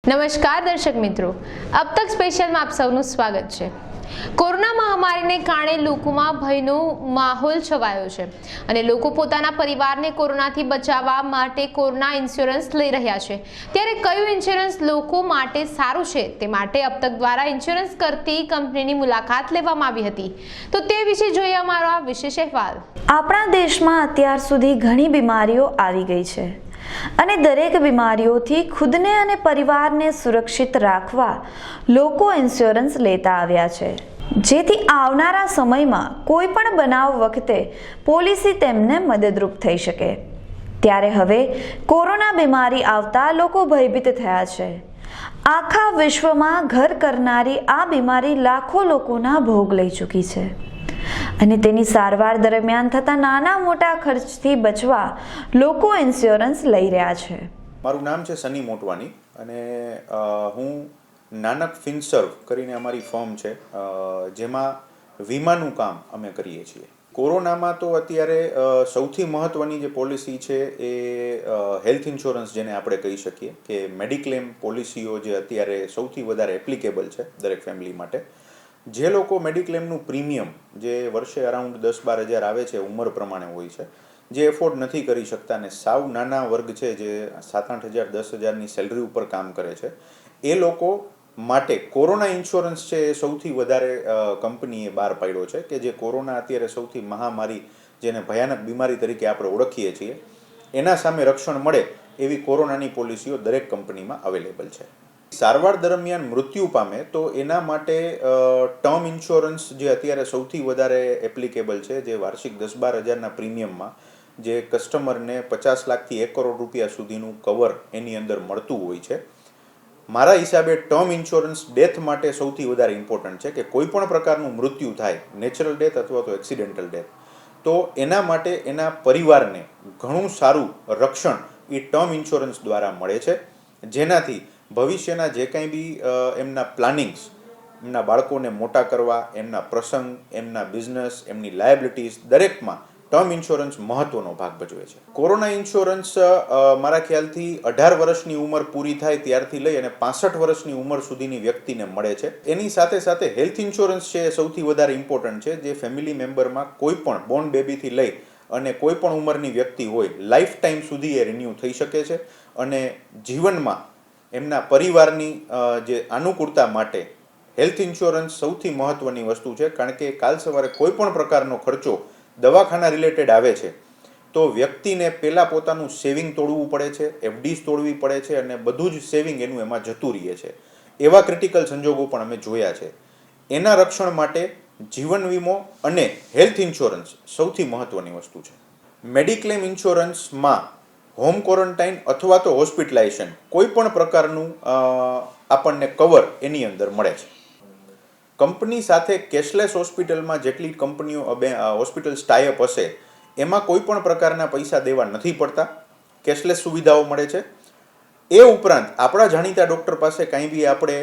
નમસ્કાર દર્શક મિત્રો, अब तक સ્પેશિયલમાં આપ સૌનું સ્વાગત છે। કોરોના મહામારીને કારણે લોકોમાં ભયનો માહોલ છવાયો છે અને લોકો પોતાના પરિવારને કોરોનાથી બચાવવા માટે કોરોના ઇન્સ્યોરન્સ લઈ રહ્યા છે। ત્યારે કયું ઇન્સ્યોરન્સ લોકો માટે સારું છે તે માટે अब तक દ્વારા ઇન્સ્યોરન્સ કરતી કંપનીની મુલાકાત લેવામાં આવી હતી। તો તે વિશે જોઈએ અમારો આ વિશેષ અહેવાલ। આપણા દેશમાં અત્યાર સુધી ઘણી બીમારીઓ આવી ગઈ છે અને દરેક બીમારીઓથી ખુદને અને પરિવારને સુરક્ષિત રાખવા લોકો ઇન્સ્યોરન્સ લેતા આવ્યા છે, જેથી આવનારા સમયમાં કોઈ પણ બનાવ વખતે પોલિસી તેમને મદદરૂપ થઈ શકે। ત્યારે હવે કોરોના બીમારી આવતા લોકો ભયભીત થયા છે। આખા વિશ્વમાં ઘર કરનારી આ બીમારી લાખો લોકોના ભોગ લઈ ચૂકી છે અને તેની સારવાર દરમિયાન થતા નાના મોટા ખર્ચથી બચવા લોકો ઇન્સ્યોરન્સ લઈ રહ્યા છે। મારું નામ છે સની મોટવાની અને હું નાનક ફિનસર્વ કરીને અમારી ફર્મ છે, જેમાં વીમાનું કામ અમે કરીએ છીએ। કોરોનામાં તો અત્યારે સૌથી મહત્ત્વની જે પોલિસી છે એ હેલ્થ ઇન્સ્યોરન્સ જેને આપણે કહી શકીએ કે મેડિક્લેમ પોલિસીઓ જે અત્યારે સૌથી વધારે એપ્લિકેબલ છે દરેક ફેમિલી માટે। જે લોકો મેડિક્લેમનું પ્રીમિયમ જે વર્ષે અરાઉન્ડ 10-12 હજાર આવે છે, ઉંમર પ્રમાણે હોય છે, જે એફોર્ડ નથી કરી શકતા અને સાવ નાના વર્ગ છે જે 7-8 હજાર 10 હજારની સેલરી ઉપર કામ કરે છે, એ લોકો માટે કોરોના ઇન્સ્યોરન્સ છે એ સૌથી વધારે કંપનીએ બહાર પાડ્યો છે કે જે કોરોના અત્યારે સૌથી મહામારી જેને ભયાનક બીમારી તરીકે આપણે ઓળખીએ છીએ એના સામે રક્ષણ મળે એવી કોરોનાની પોલિસીઓ દરેક કંપનીમાં અવેલેબલ છે। સારવાર દરમિયાન મૃત્યુ પામે તો એના માટે ટર્મ ઇન્સ્યોરન્સ જે અત્યારે સૌથી વધારે એપ્લિકેબલ છે, જે વાર્ષિક 10-12 હજારના પ્રીમિયમમાં જે કસ્ટમરને 50 લાખથી 1 કરોડ રૂપિયા સુધીનું કવર એની અંદર મળતું હોય છે। મારા હિસાબે ટર્મ ઇન્સ્યોરન્સ ડેથ માટે સૌથી વધારે ઇમ્પોર્ટન્ટ છે કે કોઈ પણ પ્રકારનું મૃત્યુ થાય, નેચરલ ડેથ અથવા તો એક્સિડેન્ટલ ડેથ, તો એના માટે એના પરિવારને ઘણું સારું રક્ષણ એ ટર્મ ઇન્સ્યોરન્સ દ્વારા મળે છે, જેનાથી ભવિષ્યના જે કાંઈ બી એમના પ્લાનિંગ્સ, એમના બાળકોને મોટા કરવા, એમના પ્રસંગ, એમના બિઝનેસ, એમની લાયબિલિટીઝ દરેકમાં ટર્મ ઇન્સ્યોરન્સ મહત્ત્વનો ભાગ ભજવે છે। કોરોના ઇન્સ્યોરન્સ મારા ખ્યાલથી 18 વર્ષની ઉંમર પૂરી થાય ત્યારથી લઈ અને 65 વર્ષની ઉંમર સુધીની વ્યક્તિને મળે છે। એની સાથે સાથે હેલ્થ ઇન્સ્યોરન્સ છે એ સૌથી વધારે ઇમ્પોર્ટન્ટ છે, જે ફેમિલી મેમ્બરમાં કોઈ પણ બોર્ન બેબીથી લઈ અને કોઈ પણ ઉંમરની વ્યક્તિ હોય લાઈફ ટાઈમ સુધી એ રિન્યૂ થઈ શકે છે અને જીવનમાં એમના પરિવારની જે અનુકૂળતા માટે હેલ્થ ઇન્સ્યોરન્સ સૌથી મહત્ત્વની વસ્તુ છે, કારણ કે કાલ સવારે કોઈ પણ પ્રકારનો ખર્ચો દવાખાના રિલેટેડ આવે છે તો વ્યક્તિને પહેલાં પોતાનું સેવિંગ તોડવું પડે છે, એફડીઝ તોડવી પડે છે અને બધું જ સેવિંગ એનું એમાં જતું રહે છે। એવા ક્રિટિકલ સંજોગો પણ અમે જોયા છે। એના રક્ષણ માટે જીવન વીમો અને હેલ્થ ઇન્સ્યોરન્સ સૌથી મહત્ત્વની વસ્તુ છે। મેડિક્લેમ ઇન્સ્યોરન્સમાં હોમ ક્વોરન્ટાઇન અથવા તો હોસ્પિટલાઇઝેશન કોઈ પણ પ્રકારનું આપણને કવર એની અંદર મળે છે। કંપની સાથે કેશલેસ હોસ્પિટલમાં જેટલી કંપનીઓ હોસ્પિટલ્સ ટાઈઅપ હશે એમાં કોઈ પણ પ્રકારના પૈસા દેવા નથી પડતા, કેશલેસ સુવિધાઓ મળે છે। એ ઉપરાંત આપણા જાણીતા ડૉક્ટર પાસે કાંઈ બી આપણે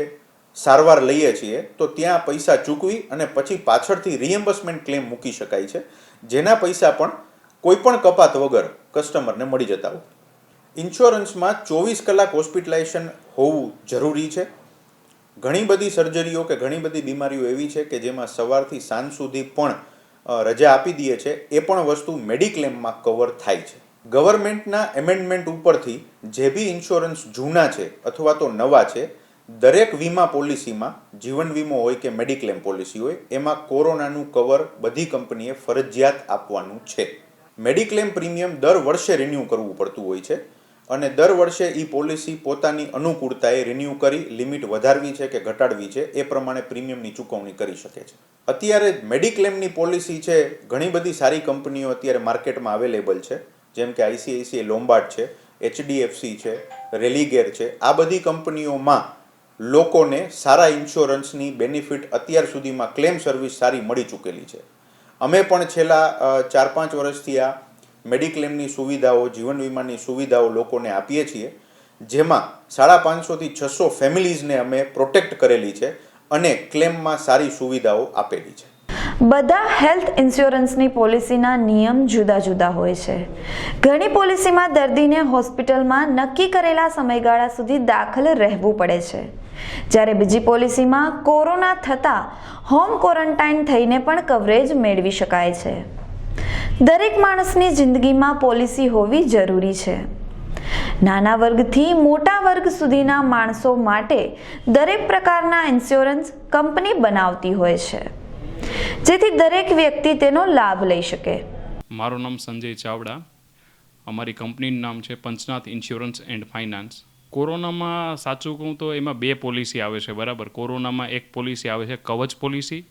સારવાર લઈએ છીએ તો ત્યાં પૈસા ચૂકવી અને પછી પાછળથી રિએમ્બર્સમેન્ટ ક્લેમ મૂકી શકાય છે, જેના પૈસા પણ કોઈ પણ કપાત વગર કસ્ટમરને મળી જતા હોય। ઇન્સ્યોરન્સમાં 24 કલાક હોસ્પિટલાઇઝેશન હોવું જરૂરી છે। ઘણી બધી સર્જરીઓ કે ઘણી બધી બીમારીઓ એવી છે કે જેમાં સવારથી સાંજ સુધી પણ રજા આપી દઈએ છે, એ પણ વસ્તુ મેડિક્લેમમાં કવર થાય છે। ગવર્મેન્ટના એમેન્ડમેન્ટ ઉપરથી જે બી ઇન્સ્યોરન્સ જૂના છે અથવા તો નવા છે, દરેક વીમા પોલિસીમાં જીવન વીમો હોય કે મેડિક્લેમ પોલિસી હોય એમાં કોરોનાનું કવર બધી કંપનીએ ફરજિયાત આપવાનું છે। મેડિક્લેમ પ્રીમિયમ દર વર્ષે રિન્યૂ કરવું પડતું હોય છે અને દર વર્ષે એ પોલિસી પોતાની અનુકૂળતાએ રિન્યૂ કરી લિમિટ વધારવી છે કે ઘટાડવી છે એ પ્રમાણે પ્રીમિયમની ચૂકવણી કરી શકે છે। અત્યારે મેડિક્લેમની પોલિસી છે, ઘણી બધી સારી કંપનીઓ અત્યારે માર્કેટમાં અવેલેબલ છે, જેમ કે ICICI લોમ્બાર્ડ છે, HDFC છે, રેલિગેર છે। આ બધી કંપનીઓમાં લોકોને સારા ઇન્સ્યોરન્સની બેનિફિટ અત્યાર સુધીમાં ક્લેમ સર્વિસ સારી મળી ચૂકેલી છે। અમે પણ છેલ્લા 4-5 વર્ષથી આ મેડિક્લેમની સુવિધાઓ, જીવન વીમાની સુવિધાઓ લોકોને આપીએ છીએ, જેમાં 550થી 600 ફેમિલીઝને અમે પ્રોટેક્ટ કરેલી છે અને ક્લેમમાં સારી સુવિધાઓ આપેલી છે। બધા હેલ્થ ઇન્સ્યોરન્સની પોલિસીના નિયમ જુદા જુદા હોય છે. ઘણી પોલિસીમાં દર્દીને હોસ્પિટલમાં નક્કી કરેલા સમયગાળા સુધી દાખલ રહેવું પડે છે, જ્યારે બીજી પોલિસીમાં કોરોના થતાં હોમ ક્વોરન્ટાઇન થઈને પણ કવરેજ મેળવી શકાય છે. દરેક માણસની જિંદગીમાં પોલિસી હોવી જરૂરી છે. નાના વર્ગથી મોટા વર્ગ સુધીના માણસો માટે દરેક પ્રકારના ઇન્સ્યોરન્સ કંપની બનાવતી હોય છે, જેથી દરેક વ્યક્તિ તેનો લાભ લઈ શકે. મારું નામ સંજય ચાવડા. અમારી કંપનીનું નામ છે પંચનાથ ઇન્સ્યોરન્સ એન્ડ ફાઇનાન્સ. કોરોનામાં સાચું કહું તો એમાં 2 પોલિસી આવે છે, બરાબર. કોરોનામાં એક પોલિસી આવે છે કવચ પોલિસી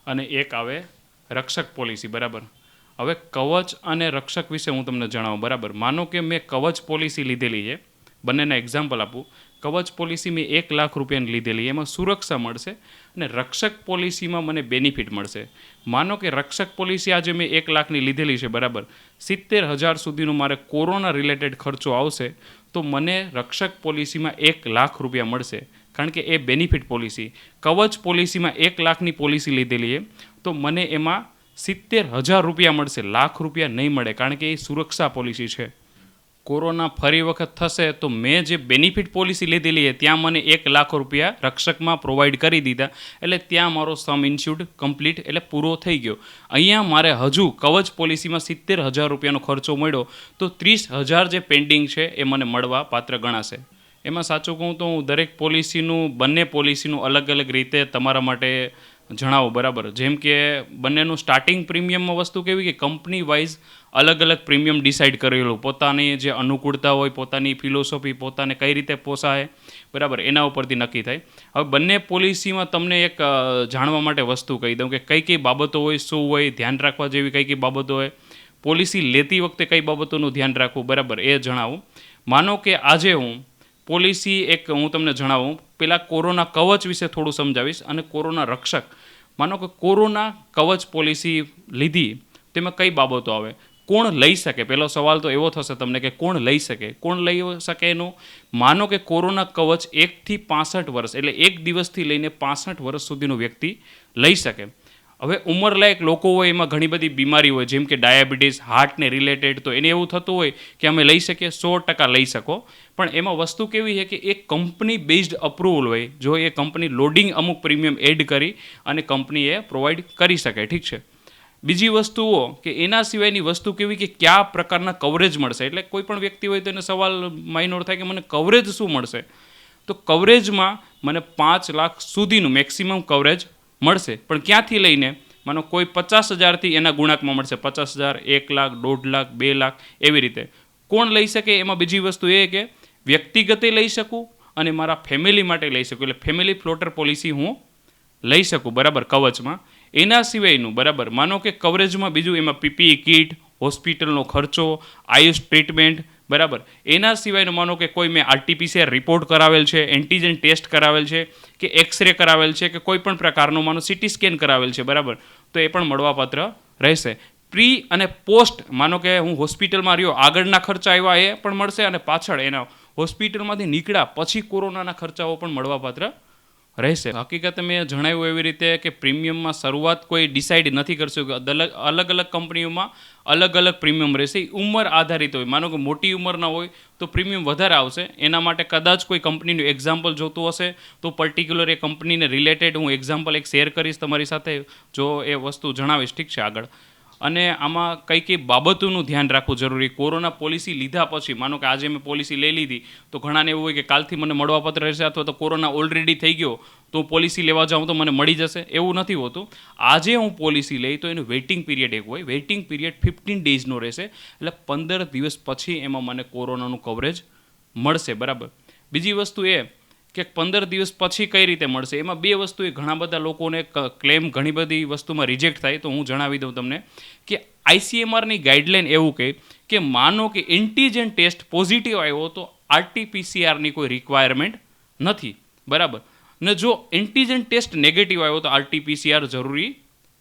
અને એક આવે રક્ષક પોલિસી, બરાબર. હવે કવચ અને રક્ષક વિશે હું તમને જણાવું, બરાબર. માનો કે મેં કવચ પોલિસી લીધેલી છે, બંનેના એક્ઝામ્પલ આપું. કવચ પોલિસી મેં 1 લાખ રૂપિયાની લીધેલી, એમાં સુરક્ષા મળશે, અને રક્ષક પોલિસીમાં મને બેનિફિટ મળશે. માનો કે રક્ષક પોલિસી આજે મેં 1 લાખની લીધેલી છે, બરાબર. 70,000 સુધીનો મારે કોરોના રિલેટેડ ખર્ચો આવશે તો મને રક્ષક પોલિસીમાં 1 લાખ રૂપિયા મળશે, કારણ કે એ બેનિફિટ પોલિસી. કવચ પોલિસીમાં 1 લાખની પોલિસી લીધેલી છે તો મને એમાં 70,000 રૂપિયા મળશે, લાખ રૂપિયા નહીં મળે, કારણ કે એ સુરક્ષા પોલિસી છે. કોરોના ફરી વખત થશે તો મેં જે બેનિફિટ પોલિસી લીધેલી છે ત્યાં મને 1 લાખ રૂપિયા રક્ષકમાં પ્રોવાઈડ કરી દીધા, એટલે ત્યાં મારો સમ ઇન્સ્યુર્ડ કમ્પ્લીટ એટલે પૂરો થઈ ગયો. અહીંયા મારે હજુ કવચ પોલિસીમાં 70,000 રૂપિયાનો ખર્ચો મળ્યો તો 30,000 જે પેન્ડિંગ છે એ મને મળવા પાત્ર ગણાશે. એમાં સાચું કહું તો હું દરેક પોલિસીનું, બંને પોલિસીનું અલગ અલગ રીતે તમારા માટે જણાવો, બરાબર. જેમ કે બંનેનું સ્ટાર્ટિંગ પ્રીમિયમમાં વસ્તુ કેવી કે કંપની વાઇઝ અલગ અલગ પ્રીમિયમ ડિસાઇડ કરેલું, પોતાની જે અનુકૂળતા હોય, પોતાની ફિલોસોફી, પોતાને કઈ રીતે પોસાય, બરાબર, એના ઉપરથી નક્કી થાય. હવે બંને પોલિસીમાં તમને એક જાણવા માટે વસ્તુ કહી દઉં કે કઈ કઈ બાબતો હોય, શું હોય, ધ્યાન રાખવા જેવી કઈ કઈ બાબતો હોય, પોલિસી લેતી વખતે કઈ બાબતોનું ધ્યાન રાખવું, બરાબર, એ જણાવું. માનો કે આજે હું પોલિસી હું તમને જણાવું, પહેલાં કોરોના કવચ વિશે થોડું સમજાવીશ અને કોરોના રક્ષક. માનો કે કોરોના કવચ પોલિસી લીધી તેમાં કઈ બાબતો આવે, કોણ લઈ શકે, પહેલો સવાલ તો એવો થશે તમને કે કોણ લઈ શકે. કોણ લઈ શકે એનું, માનો કે કોરોના કવચ 1 થી 65 વર્ષ એટલે 1 દિવસથી લઈને 65 વર્ષ સુધીનો વ્યક્તિ લઈ શકે. હવે ઉંમરલાયક લોકો હોય, એમાં ઘણી બધી બીમારી હોય, જેમ કે ડાયાબિટીસ, હાર્ટને રિલેટેડ, તો એને એવું થતું હોય કે અમે લઈ શકીએ, 100% લઈ શકો. પણ એમાં વસ્તુ કેવી છે કે એક કંપની બેઝડ અપ્રુવલ હોય, જો એ કંપની લોડિંગ અમુક પ્રીમિયમ એડ કરી અને કંપની એ પ્રોવાઈડ કરી શકે, ઠીક છે. બીજી વસ્તુઓ કે એના સિવાયની વસ્તુ કેવી કે કયા પ્રકારના કવરેજ મળશે. એટલે કોઈ પણ વ્યક્તિ હોય તો એને સવાલ માઇનોર થાય કે મને કવરેજ શું મળશે. તો કવરેજમાં મને 5 લાખ સુધીનું મેક્સિમમ કવરેજ મળશે, પણ ક્યાંથી લઈને માનો કોઈ 50,000થી એના ગુણાંકમાં મળશે, 50,000, 1 લાખ, 1.5 લાખ, 2 લાખ, એવી રીતે. કોણ લઈ શકે, એમાં બીજી વસ્તુ એ કે વ્યક્તિગતે લઈ શકું અને મારા ફેમિલી માટે લઈ શકું, એટલે ફેમિલી ફ્લોટર પોલિસી હું લઈ શકું, બરાબર, કવચમાં. એના સિવાયનું, બરાબર, માનો કે કવરેજમાં બીજું એમાં પીપીઈ કિટ, હોસ્પિટલનો ખર્ચો, આયુષ ટ્રીટમેન્ટ, બરાબર. એના સિવાયનું માનો કે કોઈ મેં RT-PCR રિપોર્ટ કરાવેલ છે, એન્ટીજન ટેસ્ટ કરાવેલ છે, કે એક્સરે કરાવેલ છે, કે કોઈ પણ પ્રકારનો માનો CT સ્કેન કરાવેલ છે, બરાબર, તો એ પણ મળવાપાત્ર રહેશે. પ્રી અને પોસ્ટ, માનો કે હું હોસ્પિટલમાં રહ્યો, આગળના ખર્ચા આવ્યા એ પણ મળશે, અને પાછળ એના હોસ્પિટલમાંથી નીકળ્યા પછી કોરોનાના ખર્ચાઓ પણ મળવાપાત્ર રહેશે. હકીકતે મેં જણાવ્યું એવી રીતે કે પ્રીમિયમમાં શરૂઆત કોઈ ડિસાઇડ નથી કરશું કે અલગ અલગ કંપનીઓમાં અલગ અલગ પ્રીમિયમ રહેશે. ઉંમર આધારિત હોય, માનો કે મોટી ઉંમરના હોય તો પ્રીમિયમ વધારે આવશે. એના માટે કદાચ કોઈ કંપનીનું એક્ઝામ્પલ જોતું હશે તો પર્ટિક્યુલર એ કંપનીને રિલેટેડ હું એક્ઝામ્પલ એક શેર કરીશ તમારી સાથે, જો એ વસ્તુ જણાવીશ, ઠીક છે, આગળ. અને આમાં કઈ કઈ બાબતોનું ધ્યાન રાખવું જરૂરી. કોરોના પોલિસી લીધા પછી, માનો કે આજે મેં પોલિસી લઈ લીધી તો ઘણાને એવું હોય કે કાલથી મને મળવાપાત્ર રહેશે, અથવા તો કોરોના ઓલરેડી થઈ ગયો તો પોલિસી લેવા જાઉં તો મને મળી જશે, એવું નથી હોતું. આજે હું પોલિસી લઈ તો એનું વેઇટિંગ પીરિયડ એક હોય, વેઇટિંગ પીરિયડ 15 ડેઝનો રહેશે, એટલે 15 દિવસ પછી એમાં મને કોરોનાનું કવરેજ મળશે, બરાબર. બીજી વસ્તુ એ કે 15 દિવસ પછી કઈ રીતે મળશે, એમાં 2 વસ્તુ એ ઘણા બધા લોકોને ક્લેમ ઘણી બધી વસ્તુમાં રિજેક્ટ થાય, તો હું જણાવી દઉં તમને કે ICMRની ગાઈડલાઇન એવું કહે કે માનો કે એન્ટીજન ટેસ્ટ પોઝિટિવ આવ્યો તો RT-PCRની કોઈ રિક્વાયરમેન્ટ નથી, બરાબર. ને જો એન્ટીજન ટેસ્ટ નેગેટિવ આવ્યો તો RT-PCR જરૂરી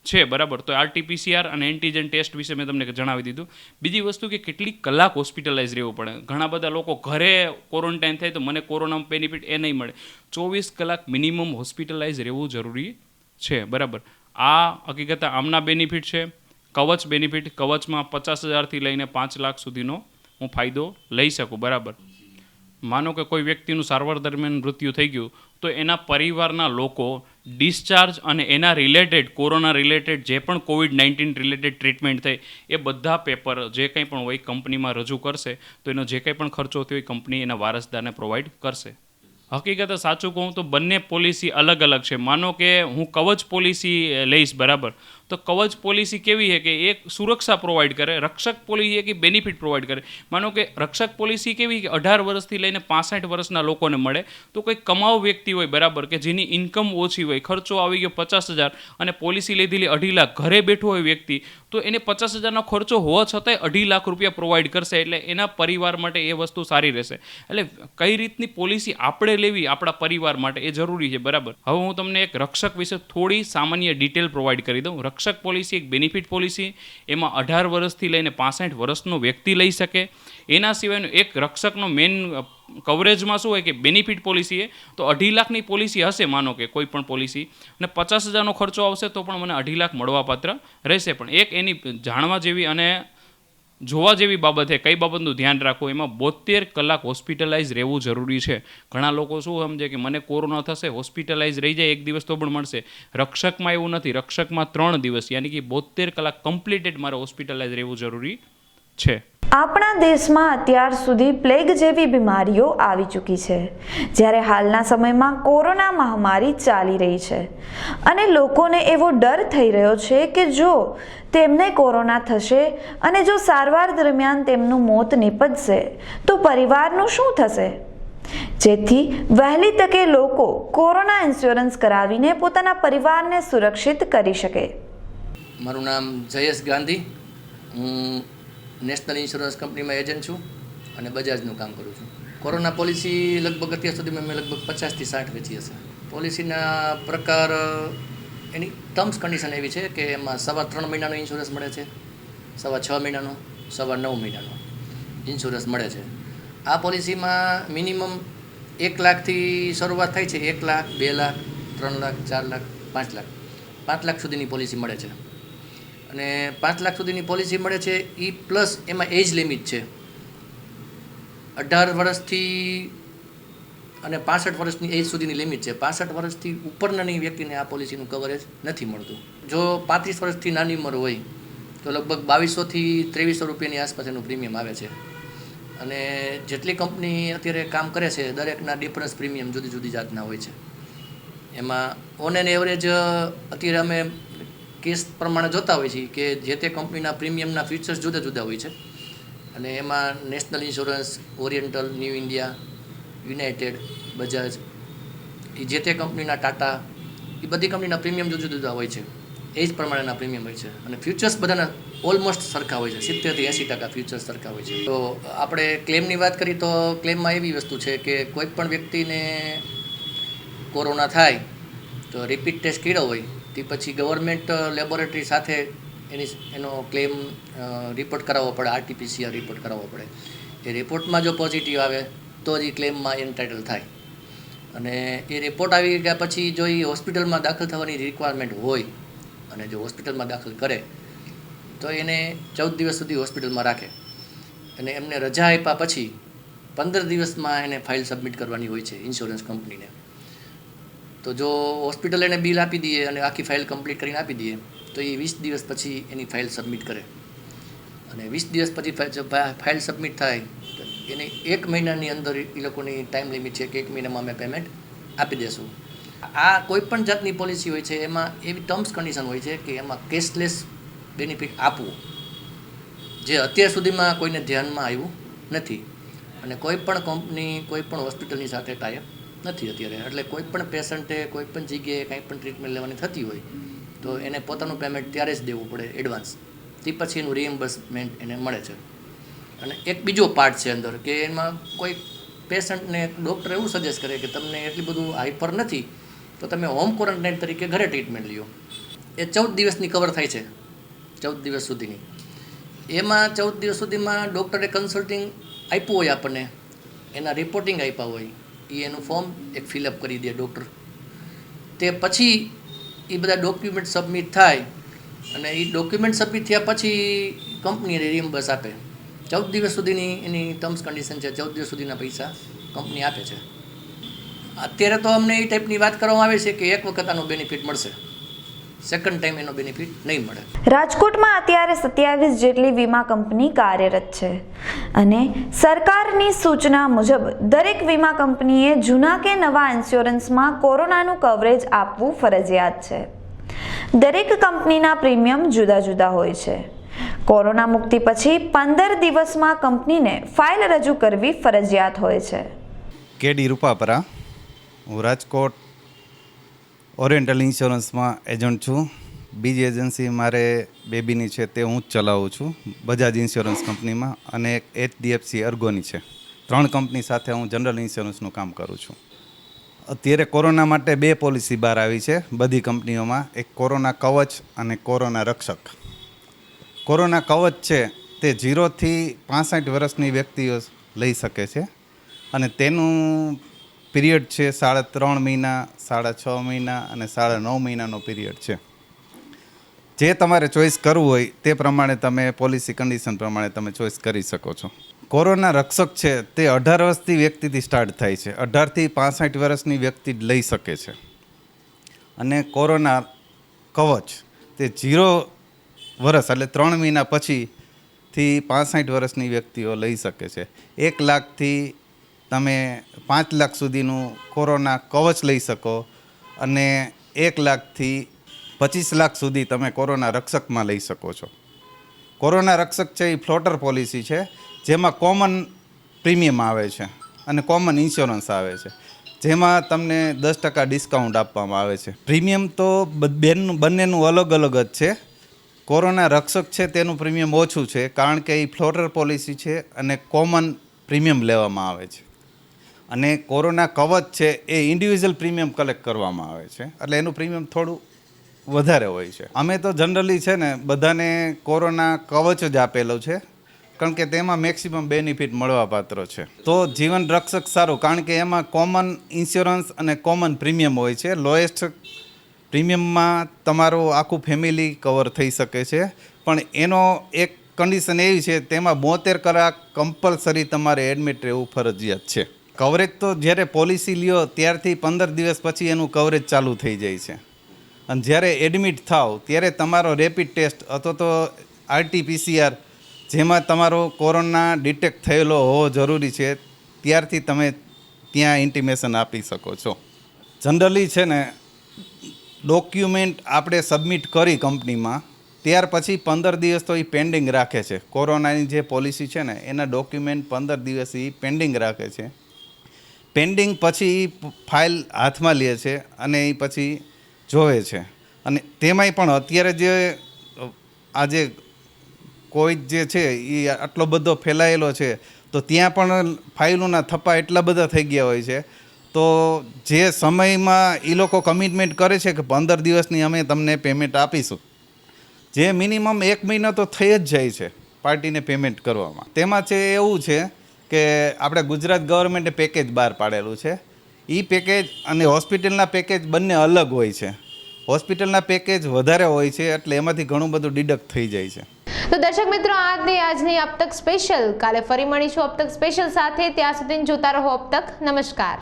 છે, બરાબર. તો RT-PCR અને એન્ટીજન ટેસ્ટ વિશે મેં તમને જણાવી દીધું. બીજી વસ્તુ કે કેટલી કલાક હોસ્પિટલાઇઝ રહેવું પડે. ઘણા બધા લોકો ઘરે ક્વોરન્ટાઇન થાય તો મને કોરોનામાં બેનિફિટ એ નહીં મળે. 24 કલાક મિનિમમ હોસ્પિટલાઇઝ રહેવું જરૂરી છે, બરાબર. આ હકીકતે આમના બેનિફિટ છે. કવચ બેનિફિટ, કવચમાં 50,000થી લઈને 5 લાખ સુધીનો હું ફાયદો લઈ શકું. બરાબર. માનો કે કોઈ વ્યક્તિનું સારવાર દરમિયાન મૃત્યુ થઈ ગયું તો એના પરિવારના લોકો ડિસ્ચાર્જ અને એના રિલેટેડ કોરોના રિલેટેડ જે પણ COVID-19 રિલેટેડ ટ્રીટમેન્ટ થઈ એ બધા પેપર જે કંઈ પણ હોય કંપનીમાં રજૂ કરશે તો એનો જે કંઈ પણ ખર્ચો થયો એ કંપની એના વારસદારને પ્રોવાઈડ કરશે. હકીકતે સાચું કહું તો બંને પોલિસી અલગ અલગ છે. માનો કે હું કવચ પોલિસી લઈશ, બરાબર, તો કવચ પોલિસી કેવી છે કે એક સુરક્ષા પ્રોવાઈડ કરે, રક્ષક પોલિસી કે બેનિફિટ પ્રોવાઈડ કરે. માનો કે રક્ષક પોલિસી કેવી કે 18 વર્ષથી લઈને 65 વર્ષના લોકોને મળે. તો કોઈ કમાવ વ્યક્તિ હોય, બરાબર, કે જેની ઇન્કમ ઓછી હોય, ખર્ચો આવી ગયો 50,000 અને પોલિસી લીધેલી 2.5 લાખ, ઘરે બેઠો હોય વ્યક્તિ, તો એને 50,000નો ખર્ચો હોવા છતાંય 2.5 લાખ રૂપિયા પ્રોવાઈડ કરશે. એટલે એના પરિવાર માટે એ વસ્તુ સારી રહેશે. એટલે કઈ રીતની પોલિસી આપણે લેવી આપણા પરિવાર માટે એ જરૂરી છે. બરાબર. હવે હું તમને એક રક્ષક વિશે થોડી સામાન્ય ડિટેલ પ્રોવાઈડ કરી દઉં. રક્ષક પોલિસી એક બેનિફિટ પોલિસી, એમાં 18 વર્ષથી લઈને 65 વર્ષનો વ્યક્તિ લઈ શકે. એના સિવાયનું એક રક્ષકનો મેઇન કવરેજમાં શું હોય કે બેનિફિટ પોલિસી તો 2.5 લાખની પોલિસી હશે, માનો કે કોઈ પણ પોલિસી, અને 50,000નો ખર્ચો આવશે તો પણ મને 2.5 લાખ મળવાપાત્ર રહેશે. પણ એક એની જાણવા જેવી અને જોવા જેવી બાબત છે, કઈ બાબતનું ધ્યાન રાખવું, એમાં 72 કલાક હોસ્પિટલાઇઝ રહેવું જરૂરી છે. ઘણા લોકો શું સમજે કે મને કોરોના થશે, હોસ્પિટલાઇઝ રહી જાય 1 દિવસ તો પણ મળશે. રક્ષકમાં એવું નથી. રક્ષકમાં 3 દિવસ, યાની કે 72 કલાક કમ્પ્લીટેડ મારે હોસ્પિટલાઇઝ રહેવું જરૂરી છે. આપણા દેશમાં અત્યાર સુધી પ્લેગ જેવી બીમારીઓ આવી ચૂકી છે, જ્યારે હાલના સમયમાં કોરોના મહામારી ચાલી રહી છે અને લોકોને એવો ડર થઈ રહ્યો છે કે જો તેમને કોરોના થશે અને જો સારવાર દરમિયાન તેમનું મોત નીપજશે તો પરિવારનું શું થશે? જેથી વહેલી તકે લોકો કોરોના ઇન્સ્યોરન્સ કરાવીને પોતાના પરિવારને સુરક્ષિત કરી શકે. મારું નામ જયેશ ગાંધી. હું નેશનલ ઇન્સ્યોરન્સ કંપનીમાં એજન્ટ છું અને બજાજનું કામ કરું છું. કોરોના પોલિસી લગભગ અત્યાર સુધીમાં મેં લગભગ 50 થી 60 વેચી હશે. પોલિસીના પ્રકાર, એની ટર્મ્સ કન્ડિશન એવી છે કે એમાં 3.25 મહિનાનો ઇન્સ્યોરન્સ મળે છે, 6.25 મહિનાનો, 9.25 મહિનાનો ઇન્સ્યોરન્સ મળે છે. આ પોલિસીમાં મિનિમમ 1 લાખથી શરૂઆત થાય છે. 1 લાખ, 2 લાખ, 3 લાખ, 4 લાખ, 5 લાખ, 5 લાખ સુધીની પોલિસી મળે છે. અને 5 લાખ સુધીની પોલિસી મળે છે. એ પ્લસ એમાં એજ લિમિટ છે. 18 વર્ષથી અને 65 વર્ષની એજ સુધીની લિમિટ છે. 65 વર્ષથી ઉપરનાની વ્યક્તિને આ પોલિસીનું કવરેજ નથી મળતું. જો 35 વર્ષથી નાની ઉંમર હોય તો લગભગ 2200 થી 2300 રૂપિયાની આસપાસ એનું પ્રીમિયમ આવે છે. અને જેટલી કંપની અત્યારે કામ કરે છે દરેકના ડિફરન્સ પ્રીમિયમ જુદી જુદી જાતના હોય છે. એમાં ઓન એન એવરેજ અત્યારે અમે કેસ પ્રમાણે જોતા હોય છે કે જે તે કંપનીના પ્રીમિયમના ફીચર્સ જુદા જુદા હોય છે. અને એમાં national insurance, oriental, new India, united, Bajaj, એ જે તે કંપનીના ટાટા, એ બધી કંપનીના પ્રીમિયમ જુદા જુદા હોય છે. એ જ પ્રમાણેના પ્રીમિયમ હોય છે. અને ફ્યુચર્સ બધાના ઓલમોસ્ટ સરખા હોય છે. 70 થી 80% ફ્યુચર્સ સરખા હોય છે. તો આપણે ક્લેમની વાત કરીએ તો ક્લેમમાં એવી વસ્તુ છે કે કોઈ પણ વ્યક્તિને કોરોના થાય તો રિપીટ ટેસ્ટ કર્યો હોય તે પછી ગવર્મેન્ટ લેબોરેટરી સાથે એનો ક્લેમ રિપોર્ટ કરાવવો પડે, RT-PCR રિપોર્ટ કરાવવો પડે. એ રિપોર્ટમાં જો પોઝિટિવ આવે તો જ એ ક્લેમમાં એન્ટાઇટલ થાય. અને એ રિપોર્ટ આવી ગયા પછી જો એ હોસ્પિટલમાં દાખલ થવાની રિક્વાયરમેન્ટ હોય અને જો હોસ્પિટલમાં દાખલ કરે તો એને 14 દિવસ સુધી હોસ્પિટલમાં રાખે. અને એમને રજા આપ્યા પછી 15 દિવસમાં એને ફાઇલ સબમિટ કરવાની હોય છે ઇન્સ્યોરન્સ કંપનીને. તો જો હોસ્પિટલ એને બિલ આપી દઈએ અને આખી ફાઇલ કમ્પ્લીટ કરીને આપી દઈએ તો એ 20 દિવસ પછી એની ફાઇલ સબમિટ કરે. અને 20 દિવસ પછી ફાઇલ સબમિટ થાય તો એને 1 મહિનાની અંદર એ લોકોની ટાઈમ લિમિટ છે કે 1 મહિનામાં અમે પેમેન્ટ આપી દેશું. આ કોઈ પણ જાતની પોલિસી હોય છે એમાં એવી ટર્મ્સ કન્ડિશન હોય છે કે એમાં કેશલેસ બેનિફિટ આપવું, જે અત્યાર સુધીમાં કોઈને ધ્યાનમાં આવ્યું નથી. અને કોઈ પણ કંપની કોઈ પણ હોસ્પિટલની સાથે ટાઈઅપ નથી અત્યારે. એટલે કોઈ પણ પેશન્ટે કોઈ પણ જગ્યાએ કંઈ પણ ટ્રીટમેન્ટ લેવાની થતી હોય તો એને પોતાનું પેમેન્ટ ત્યારે જ દેવું પડે એડવાન્સ. તે પછી એનું રિએમ્બર્સમેન્ટ એને મળે છે. અને એક બીજો પાર્ટ છે અંદર કે એમાં કોઈ પેશન્ટને ડૉક્ટર એવું સજેસ્ટ કરે કે તમને એટલી બધું હાઈપર નથી તો તમે હોમ ક્વોરન્ટાઇન તરીકે ઘરે ટ્રીટમેન્ટ લ્યો. એ 14 દિવસની કવર થાય છે, 14 દિવસ સુધીની. એમાં 14 દિવસ સુધીમાં ડૉક્ટરે કન્સલ્ટિંગ આપ્યું હોય આપણને, એના રિપોર્ટિંગ આપ્યા હોય, એ એનું ફોર્મ એક ફિલઅપ કરી દે ડૉક્ટર. તે પછી એ બધા ડોક્યુમેન્ટ સબમિટ થાય અને એ ડોક્યુમેન્ટ સબમિટ થયા પછી કંપની રિમ્બર્સ આપે. 14 દિવસ સુધીની એની ટર્મ્સ કન્ડિશન છે. 14 દિવસ સુધીના પૈસા કંપની આપે છે. અત્યારે તો અમને એ ટાઈપની વાત કરવામાં આવે છે કે એક વખત આનો બેનિફિટ મળશે, સેકન્ડ ટાઈમ એનો બેનિફિટ નહીં મળે. રાજકોટમાં અત્યારે 27 જેટલી વીમા કંપની કાર્યરત છે અને સરકારની સૂચના મુજબ દરેક વીમા કંપનીએ જૂના કે નવા ઇન્સ્યોરન્સમાં કોરોનાનું કવરેજ આપવું ફરજિયાત છે. દરેક કંપનીના પ્રીમિયમ જુદા જુદા હોય છે. કોરોના મુક્તિ પછી 15 દિવસમાં કંપનીને ફાઇલ રજૂ કરવી ફરજિયાત હોય છે. કેડી રૂપાપરા, હું રાજકોટ ઓરિએન્ટલ ઇન્સ્યોરન્સમાં એજન્ટ છું. બીજી એજન્સી મારે બેબીની છે તે હું જ ચલાવું છું બજાજ ઇન્સ્યોરન્સ કંપનીમાં, અને એક HDFC અર્ગોની છે. 3 કંપની સાથે હું જનરલ ઇન્સ્યોરન્સનું કામ કરું છું. અત્યારે કોરોના માટે 2 પોલિસી બહાર આવી છે બધી કંપનીઓમાં, એક કોરોના કવચ અને કોરોના રક્ષક. કોરોના કવચ છે તે 0 થી 65 વર્ષની વ્યક્તિઓ લઈ શકે છે અને તેનું પીરિયડ છે 3.5 મહિના, 6.5 મહિના અને 9.5 મહિનાનો પીરિયડ છે. જે તમારે ચોઈસ કરવું હોય તે પ્રમાણે તમે પોલિસી કન્ડિશન પ્રમાણે તમે ચોઈસ કરી શકો છો. કોરોના રક્ષક છે તે 18 વર્ષથી વ્યક્તિથી સ્ટાર્ટ થાય છે. 18 થી 65 વર્ષની વ્યક્તિ લઈ શકે છે. અને કોરોના કવચ તે 0 વર્ષ એટલે 3 મહિના પછીથી 65 વર્ષની વ્યક્તિઓ લઈ શકે છે. 1 લાખથી તમે 5 લાખ સુધીનું કોરોના કવચ લઈ શકો અને 1 લાખથી 25 લાખ સુધી તમે કોરોના રક્ષકમાં લઈ શકો છો. કોરોના રક્ષક છે એ ફ્લોટર પોલિસી છે જેમાં કોમન પ્રીમિયમ આવે છે અને કોમન ઇન્સ્યોરન્સ આવે છે, જેમાં તમને 10% ડિસ્કાઉન્ટ આપવામાં આવે છે. પ્રીમિયમ તો બંનેનું અલગ અલગ જ છે. કોરોના રક્ષક છે તેનું પ્રીમિયમ ઓછું છે કારણ કે એ ફ્લોટર પોલિસી છે અને કોમન પ્રીમિયમ લેવામાં આવે છે. અને કોરોના કવચ છે એ ઇન્ડિવિજ્યુઅલ પ્રીમિયમ કલેક્ટ કરવામાં આવે છે એટલે એનું પ્રીમિયમ થોડું વધારે હોય છે. અમે તો જનરલી છે ને બધાને કોરોના કવચ જ આપેલું છે કારણ કે તેમાં મેક્સિમમ બેનિફિટ મળવા પાત્ર છે. તો જીવન રક્ષક સારું કારણ કે એમાં કોમન ઇન્સ્યોરન્સ અને કોમન પ્રીમિયમ હોય છે. લોએસ્ટ પ્રીમિયમમાં તમારું આખું ફેમિલી કવર થઈ શકે છે, પણ એનો એક કન્ડિશન એવી છે તેમાં 72 કલાક કમ્પલસરી તમારે એડમિટ રહેવું ફરજિયાત છે. કવરેજ તો જ્યારે પોલિસી લ્યો ત્યારથી 15 દિવસ પછી એનું કવરેજ ચાલુ થઈ જાય છે. અને જ્યારે એડમિટ થાવ ત્યારે તમારો રેપિડ ટેસ્ટ અથવા તો RT-PCR જેમાં તમારો કોરોના ડિટેક્ટ થયેલો હોવો જરૂરી છે ત્યારથી તમે ત્યાં ઇન્ટિમેશન આપી શકો છો. જનરલી છે ને ડોક્યુમેન્ટ આપણે સબમિટ કરી કંપનીમાં ત્યાર પછી 15 દિવસ તો એ પેન્ડિંગ રાખે છે. કોરોનાની જે પોલિસી છે ને એના ડોક્યુમેન્ટ 15 દિવસ એ પેન્ડિંગ રાખે છે. પેન્ડિંગ પછી ફાઇલ હાથમાં લે છે અને એ પછી જોવે છે. અને તેમાંય પણ અત્યારે જે આજે કોવિડ જે છે એ આટલો બધો ફેલાયેલો છે તો ત્યાં પણ ફાઇલોના થપ્પા એટલા બધા થઈ ગયા હોય છે. તો જે સમયમાં એ લોકો કમિટમેન્ટ કરે છે કે 15 દિવસની અમે તમને પેમેન્ટ આપીશું, જે મિનિમમ 1 મહિનો તો થઈ જ જાય છે પાર્ટીને પેમેન્ટ કરવામાં. તેમાં છે એવું છે કે આપણે ગુજરાત ગવર્મેન્ટે પેકેજ બહાર પાડેલું છે. એ પેકેજ અને હોસ્પિટલના પેકેજ બંને અલગ હોય છે. હોસ્પિટલના પેકેજ વધારે હોય છે એટલે એમાંથી ઘણું બધું ડિડક્ટ થઈ જાય છે. તો દર્શક મિત્રો, આજની અબ તક સ્પેશિયલ. કાલે ફરી મળીશું અબ તક સ્પેશિયલ સાથે. ત્યાં સુધી જોતા રહો અબ તક. નમસ્કાર.